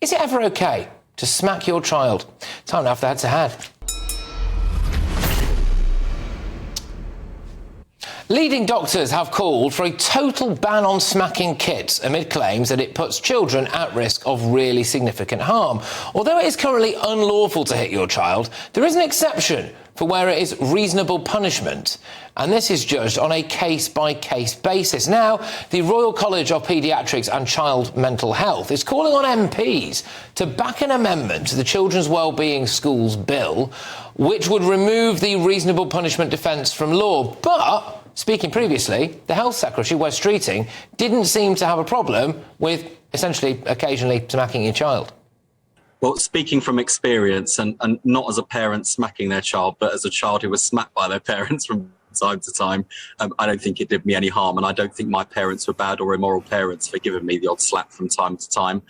Is it ever okay to smack your child? Time now for the head-to-head. Leading doctors have called for a total ban on smacking kids amid claims that it puts children at risk of really significant harm. Although it is currently unlawful to hit your child, there is an exception for where it is reasonable punishment, and this is judged on a case-by-case basis. Now, the Royal College of Paediatrics and Child Mental Health is calling on MPs to back an amendment to the Children's Wellbeing Schools Bill, which would remove the reasonable punishment defence from law. But speaking previously, the Health Secretary, Wes Streeting, didn't seem to have a problem with essentially occasionally smacking your child. Well, speaking from experience, and not as a parent smacking their child, but as a child who was smacked by their parents from time to time, I don't think it did me any harm, and I don't think my parents were bad or immoral parents for giving me the odd slap from time to time.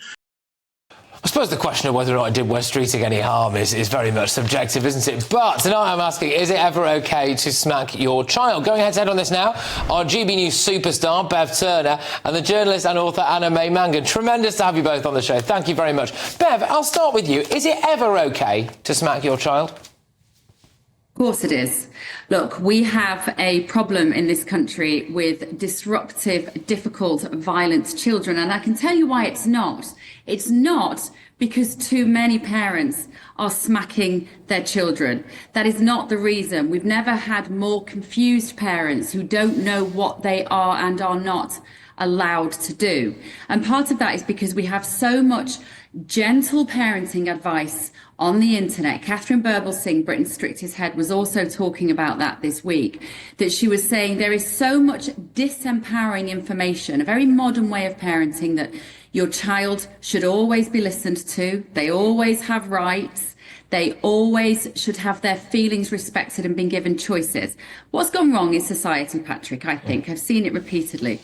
I suppose the question of whether or not it did Wes Streeting any harm is very much subjective, isn't it? But tonight I'm asking, is it ever okay to smack your child? Going head-to-head on this now are GBNews superstar Bev Turner and the journalist and author Anna May Mangan. Tremendous to have you both on the show. Thank you very much. Bev, I'll start with you. Is it ever okay to smack your child? Of course it is. Look, we have a problem in this country with disruptive, difficult, violent children, and I can tell you why it's not. It's not because too many parents are smacking their children. That is not the reason. We've never had more confused parents who don't know what they are and are not allowed to do. And part of that is because we have so much gentle parenting advice on the internet. Catherine Birbalsingh, Britain's Strictest Head, was also talking about that this week, that she was saying there is so much disempowering information, a very modern way of parenting, that your child should always be listened to, they always have rights, they always should have their feelings respected and been given choices. What's gone wrong in society, Patrick, I think, I've seen it repeatedly.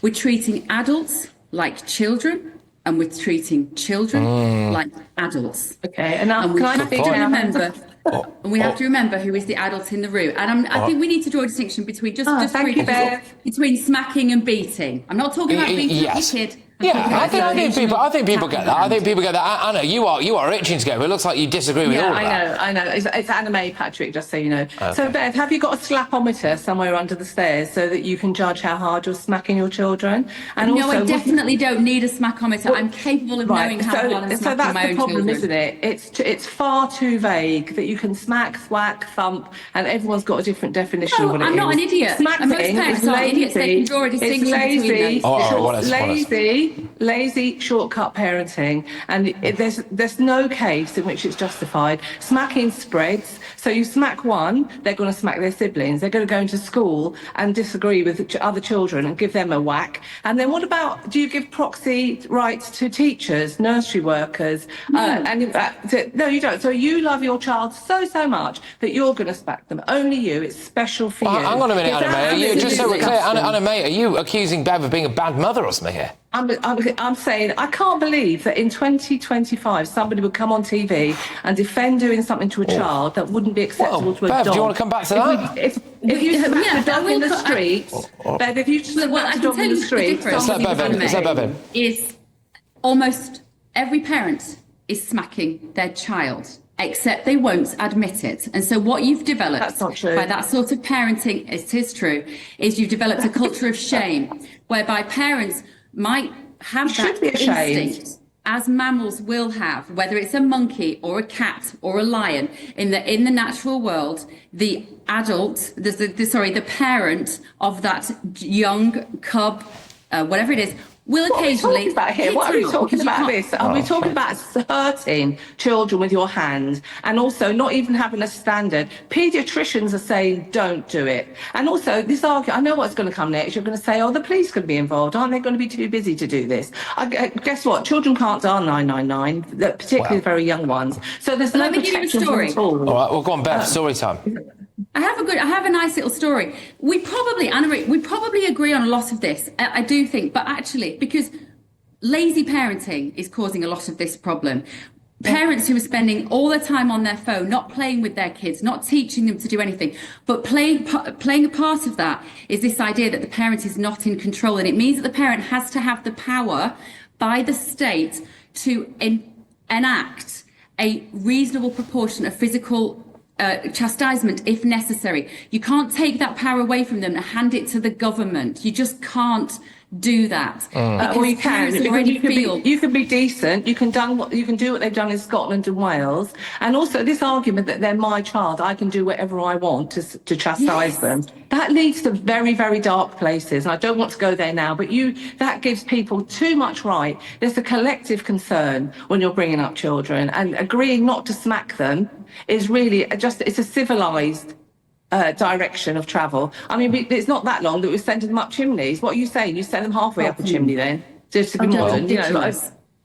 We're treating adults like children, and we're treating children like adults. Okay, and now can I have to remember? And we have to remember who is the adult in the room. And I think we need to draw a distinction between between smacking and beating. I'm not talking about beating a kid. I think people get that. I think people get that. Anna, you are itching to go, but it looks like you disagree with all of that. I know. It's Anna May, Patrick, just so you know. Okay. So, Bev, have you got a slapometer somewhere under the stairs so that you can judge how hard you're smacking your children? And no, I definitely don't need a smackometer. Well, I'm capable of knowing how hard I'm smacking my own children. So that's the problem, isn't it? It's far too vague that you can smack, thwack, thump, and everyone's got a different definition of what it is. I'm not an idiot. Smacking most parents aren't idiots. They can draw a distinction between those. Lazy, shortcut parenting, and there's no case in which it's justified. Smacking spreads, so you smack one, they're going to smack their siblings. They're going to go into school and disagree with other children and give them a whack. And then what about, do you give proxy rights to teachers, nursery workers? No. No, you don't. So you love your child so much that you're going to smack them. Only you. It's special for you. Hang on a minute, Anna May. Just so we're clear, Anna May, are you accusing Bev of being a bad mother or something here? I'm saying I can't believe that in 2025 somebody would come on TV and defend doing something to a child that wouldn't be acceptable to a Bev, dog. do you want to come back to that? If you smack a dog in the street, Bev, if you smack a dog in the street, is almost every parent is smacking their child, except they won't admit it. And so what you've developed by that sort of parenting, it is true, is you've developed a culture of shame, whereby parents might have that instinct, as mammals will have, whether it's a monkey or a cat or a lion. In the natural world, the adult, the parent of that young cub, whatever it is, will occasionally. What are we talking about this? Are we talking about hurting children with your hand, and also not even having a standard? Paediatricians are saying don't do it. And also this argument, I know what's going to come next. You're going to say, oh, the police could be involved. Aren't they going to be too busy to do this? Guess what? Children can't dial 999, particularly the very young ones. So there's no protection at all. All right, well, go on, Bev, story time. I have a nice little story. We probably agree on a lot of this. I do think, but actually, because lazy parenting is causing a lot of this problem. Parents who are spending all their time on their phone, not playing with their kids, not teaching them to do anything, but playing a part of that is this idea that the parent is not in control, and it means that the parent has to have the power by the state to enact a reasonable proportion of physical chastisement if necessary. You can't take that power away from them and hand it to the government. You just can't do that. Or you can. You can be decent. You can do what they've done in Scotland and Wales. And also this argument that they're my child, I can do whatever I want to chastise them. That leads to very, very dark places. And I don't want to go there now, but that gives people too much right. There's a collective concern when you're bringing up children, and agreeing not to smack them is really it's a civilised direction of travel. I mean, it's not that long that we sent them up chimneys. What are you saying? You send them halfway up a chimney then? Just to be modern, you know, like,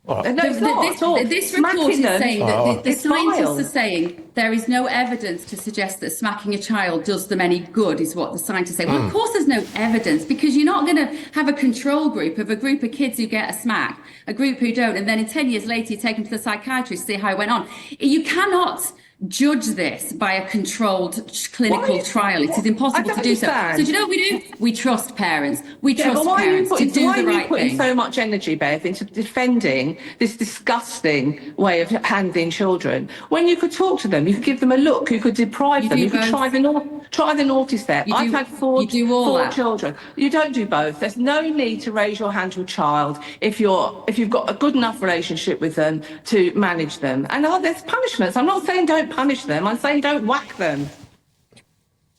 no, it's not at all. This report is saying that the scientists vile. are saying there is no evidence to suggest that smacking a child does them any good, is what the scientists say. Well, of course there's no evidence, because you're not going to have a control group of a group of kids who get a smack, a group who don't, and then in 10 years later you take them to the psychiatrist to see how it went on. You cannot judge this by a controlled clinical trial. It is impossible to do so. So do you know what we do? We trust parents. We trust parents to do the right thing. Why are you putting so much energy, Bev, into defending this disgusting way of handling children, when you could talk to them, you could give them a look, you could deprive them, you could try the naughty step. I've had four children. You don't do both. There's no need to raise your hand to a child if you've got a good enough relationship with them to manage them. And there's punishments. I'm not saying don't punish them. I'm saying don't whack them.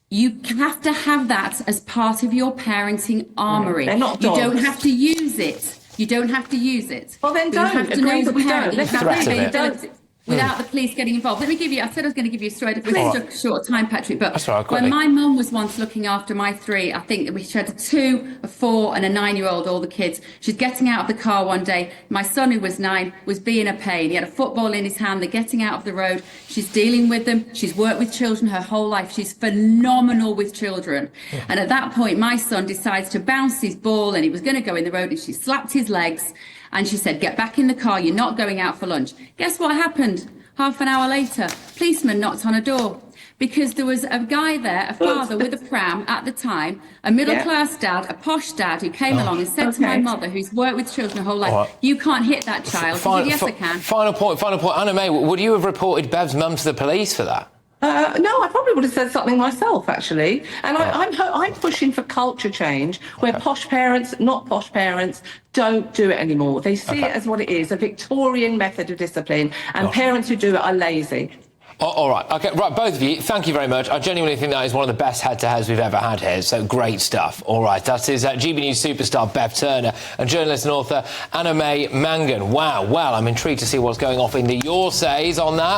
You have to have that as part of your parenting armoury. They're not dogs. You don't have to use it. You don't have to use it. Well, then don't. You have to know the we parent. don't. You have to have the without the police getting involved. Let me give you, I said I was going to give you a story. We're short of time, Patrick, but when my mum was once looking after my three, I think we had a 2, a 4 and a 9-year-old, all the kids. She's getting out of the car one day. My son, who was 9, was being a pain. He had a football in his hand. They're getting out of the road. She's dealing with them. She's worked with children her whole life. She's phenomenal with children. And at that point, my son decides to bounce his ball, and he was going to go in the road, and she slapped his legs. And she said, get back in the car, you're not going out for lunch. Guess what happened? Half an hour later, policeman knocked on a door, because there was a guy there, a father with a pram at the time, a middle-class dad, a posh dad, who came along and said to my mother, who's worked with children her whole life, you can't hit that child. She said, yes, I can. Final point. Anna May, would you have reported Bev's mum to the police for that? No, I probably would have said something myself, actually. And I'm pushing for culture change, where posh parents, not posh parents, don't do it anymore. They see it as what it is, a Victorian method of discipline, and parents who do it are lazy. All right. Okay, right, both of you, thank you very much. I genuinely think that is one of the best head-to-heads we've ever had here, so great stuff. All right, that is GB News superstar Bev Turner and journalist and author Anna May Mangan. Wow, well, I'm intrigued to see what's going off in the Your Says on that.